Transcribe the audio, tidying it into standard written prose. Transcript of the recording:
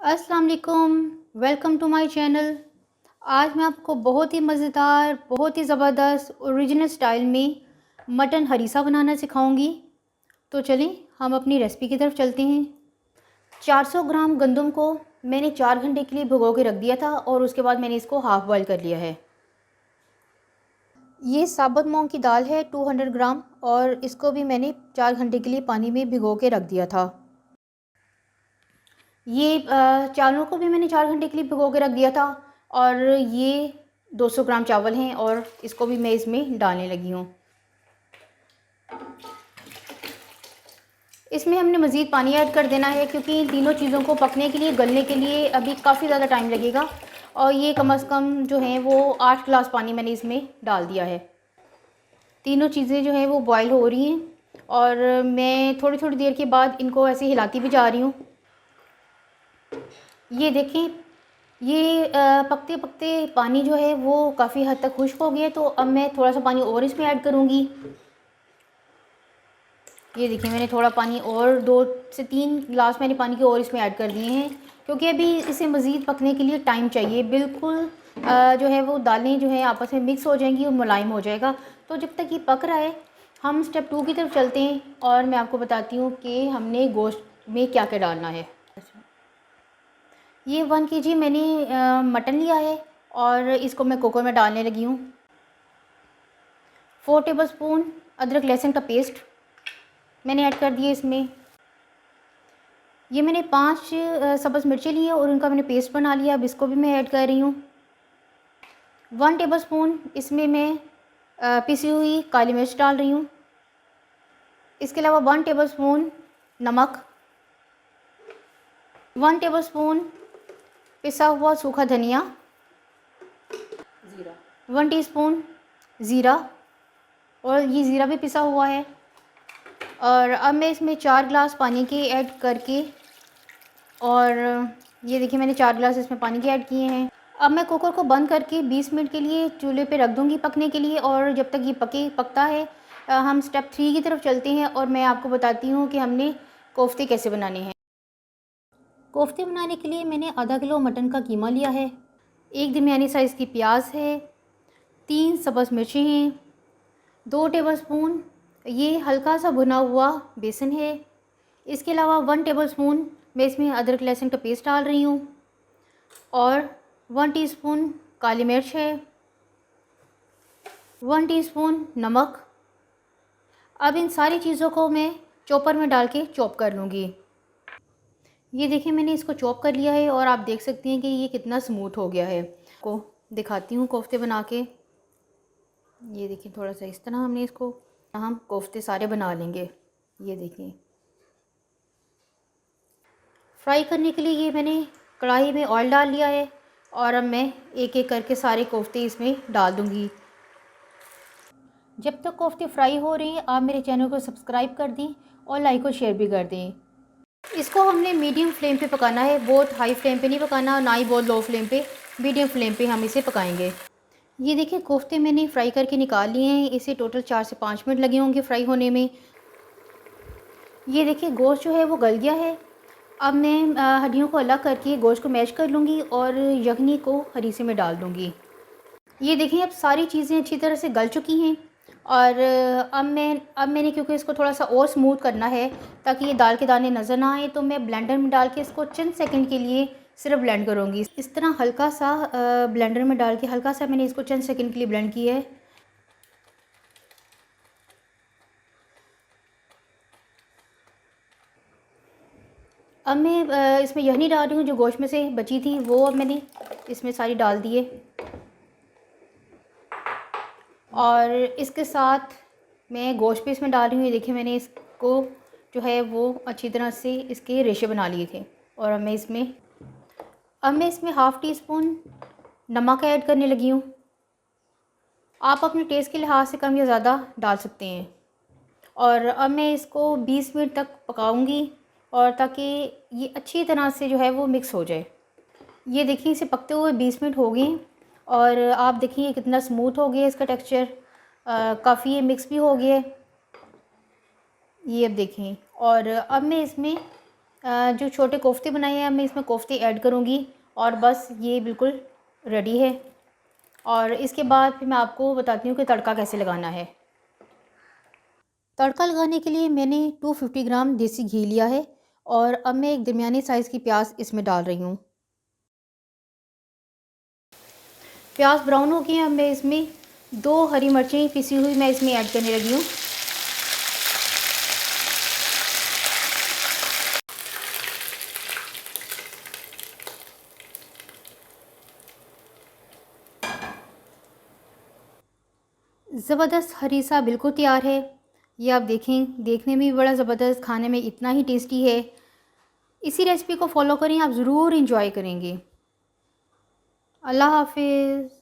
अस्सलाम वालेकुम, welcome to my channel. आज मैं आपको बहुत ही मज़ेदार, बहुत ही ज़बरदस्त ओरिजिनल स्टाइल में मटन हरीसा बनाना सिखाऊंगी। तो चलें हम अपनी रेसिपी की तरफ चलते हैं। 400 ग्राम गंदम को मैंने 4 घंटे के लिए भिगो के रख दिया था और उसके बाद मैंने इसको हाफ़ बॉयल कर लिया है। ये साबुत मूंग की दाल है 200 ग्राम और इसको भी मैंने 4 घंटे के लिए पानी में भिगो के रख दिया था। ये चावलों को भी मैंने 4 घंटे के लिए भिगो के रख दिया था और ये 200 ग्राम चावल हैं और इसको भी मैं इसमें डालने लगी हूँ। इसमें हमने मज़ीद पानी ऐड कर देना है क्योंकि इन तीनों चीज़ों को पकने के लिए, गलने के लिए अभी काफ़ी ज़्यादा टाइम लगेगा। और ये कम से कम जो है वो 8 गिलास पानी मैंने इसमें डाल दिया है। तीनों चीज़ें जो हैं वो बॉयल हो रही हैं और मैं थोड़ी थोड़ी देर के बाद इनको ऐसे हिलाती भी जा रही हूँ। ये देखें, ये पकते पकते पानी जो है वो काफ़ी हद तक खुश्क हो गया। तो अब मैं थोड़ा सा पानी और इसमें ऐड करूँगी। ये देखिए, मैंने थोड़ा पानी और 2 से 3 गिलास मैंने पानी के और इसमें ऐड कर दिए हैं क्योंकि अभी इसे मज़ीद पकने के लिए टाइम चाहिए। बिल्कुल जो है वो दालें जो है आपस में मिक्स हो जाएंगी और मुलायम हो जाएगा। तो जब तक ये पक रहा है हम स्टेप 2 की तरफ चलते हैं और मैं आपको बताती हूँ कि हमने गोश्त में क्या क्या डालना है। ये 1 केजी मैंने मटन लिया है और इसको मैं कुकर में डालने लगी हूँ। 4 टेबलस्पून अदरक लहसुन का पेस्ट मैंने ऐड कर दिया इसमें। ये मैंने 5 सब्ज़ मिर्चें ली हैं और उनका मैंने पेस्ट बना लिया। अब इसको भी मैं ऐड कर रही हूँ। 1 टेबलस्पून इसमें मैं पिसी हुई काली मिर्च डाल रही हूँ। इसके अलावा 1 टेबलस्पून नमक, 1 टेबलस्पून पिसा हुआ सूखा धनिया, 1 टीस्पून ज़ीरा और ये ज़ीरा भी पिसा हुआ है। और अब मैं इसमें 4 गिलास पानी के ऐड करके, और ये देखिए मैंने 4 गिलास इसमें पानी के ऐड किए हैं। अब मैं कुकर को बंद करके 20 मिनट के लिए चूल्हे पे रख दूँगी पकने के लिए। और जब तक ये पकता है हम स्टेप 3 की तरफ चलते हैं और मैं आपको बताती हूँ कि हमने कोफ्ते कैसे बनाने हैं। कोफ्ते बनाने के लिए मैंने आधा किलो मटन का कीमा लिया है, 1 दरमियानी साइज़ की प्याज है, 3 सब्ज़ मिर्चें हैं, 2 टेबलस्पून ये हल्का सा भुना हुआ बेसन है। इसके अलावा 1 टेबलस्पून मैं इसमें अदरक लहसुन का पेस्ट डाल रही हूँ और 1 टीस्पून काली मिर्च है, 1 टीस्पून नमक। अब इन सारी चीज़ों को मैं चॉपर में डाल के चॉप कर लूँगी। ये देखिए मैंने इसको चॉप कर लिया है और आप देख सकती हैं कि ये कितना स्मूथ हो गया है। को दिखाती हूँ कोफ्ते बना के। ये देखिए थोड़ा सा इस तरह हमने इसको, हम कोफ्ते सारे बना लेंगे। ये देखिए, फ्राई करने के लिए ये मैंने कढ़ाई में ऑयल डाल लिया है और अब मैं एक एक करके सारे कोफ्ते इसमें डाल दूँगी। जब तक कोफ्ते फ्राई हो रहे हैं आप मेरे चैनल को सब्सक्राइब कर दें और लाइक और शेयर भी कर दें। इसको हमने मीडियम फ्लेम पे पकाना है, बहुत हाई फ्लेम पे नहीं पकाना और ना ही बहुत लो फ्लेम पे, मीडियम फ्लेम पे हम इसे पकाएंगे। ये देखिए कोफ्ते मैंने फ्राई करके निकाल लिए हैं। इसे टोटल 4 से 5 मिनट लगे होंगे फ्राई होने में। ये देखिए गोश्त जो है वो गल गया है। अब मैं हड्डियों को अलग करके गोश्त को मैश कर लूँगी और यखनी को हरीसे में डाल दूँगी। ये देखिए अब सारी चीज़ें अच्छी तरह से गल चुकी हैं और अब मैंने क्योंकि इसको थोड़ा सा और स्मूथ करना है ताकि ये दाल के दाने नज़र ना आए, तो मैं ब्लेंडर में डाल के इसको चंद सेकंड के लिए सिर्फ ब्लेंड करूँगी। इस तरह हल्का सा ब्लेंडर में डाल के हल्का सा मैंने इसको चंद सेकंड के लिए ब्लेंड किया है। अब मैं इसमें यखनी डाल रही हूँ जो गोश्त में से बची थी, वो अब मैंने इसमें सारी डाल दी है। और इसके साथ मैं गोश्त भी इसमें डाल रही हूँ। ये देखिए मैंने इसको जो है वो अच्छी तरह से इसके रेशे बना लिए थे। और अब मैं इसमें हाफ़ टी स्पून नमक ऐड करने लगी हूँ। आप अपने टेस्ट के लिहाज से कम या ज़्यादा डाल सकते हैं। और अब मैं इसको 20 मिनट तक पकाऊंगी और ताकि ये अच्छी तरह से जो है वो मिक्स हो जाए। ये देखिए इसे पकते हुए 20 मिनट हो गए और आप देखिए कितना स्मूथ हो गया इसका टेक्सचर, काफ़ी ये मिक्स भी हो गया है। ये अब देखें। और अब मैं इसमें जो छोटे कोफ्ते बनाए हैं मैं इसमें कोफ्ते ऐड करूँगी और बस ये बिल्कुल रेडी है। और इसके बाद फिर मैं आपको बताती हूँ कि तड़का कैसे लगाना है। तड़का लगाने के लिए मैंने 250 ग्राम देसी घी लिया है और अब मैं एक दरमियानी साइज़ की प्याज इसमें डाल रही हूँ। प्याज ब्राउन हो गई है, अब मैं इसमें 2 हरी मिर्चें पिसी हुई मैं इसमें ऐड करने लगी हूँ। ज़बरदस्त हरीसा बिल्कुल तैयार है। ये आप देखें, देखने में भी बड़ा ज़बरदस्त, खाने में इतना ही टेस्टी है। इसी रेसिपी को फॉलो करें, आप ज़रूर इंजॉय करेंगे। अल्लाह हाफ़िज़।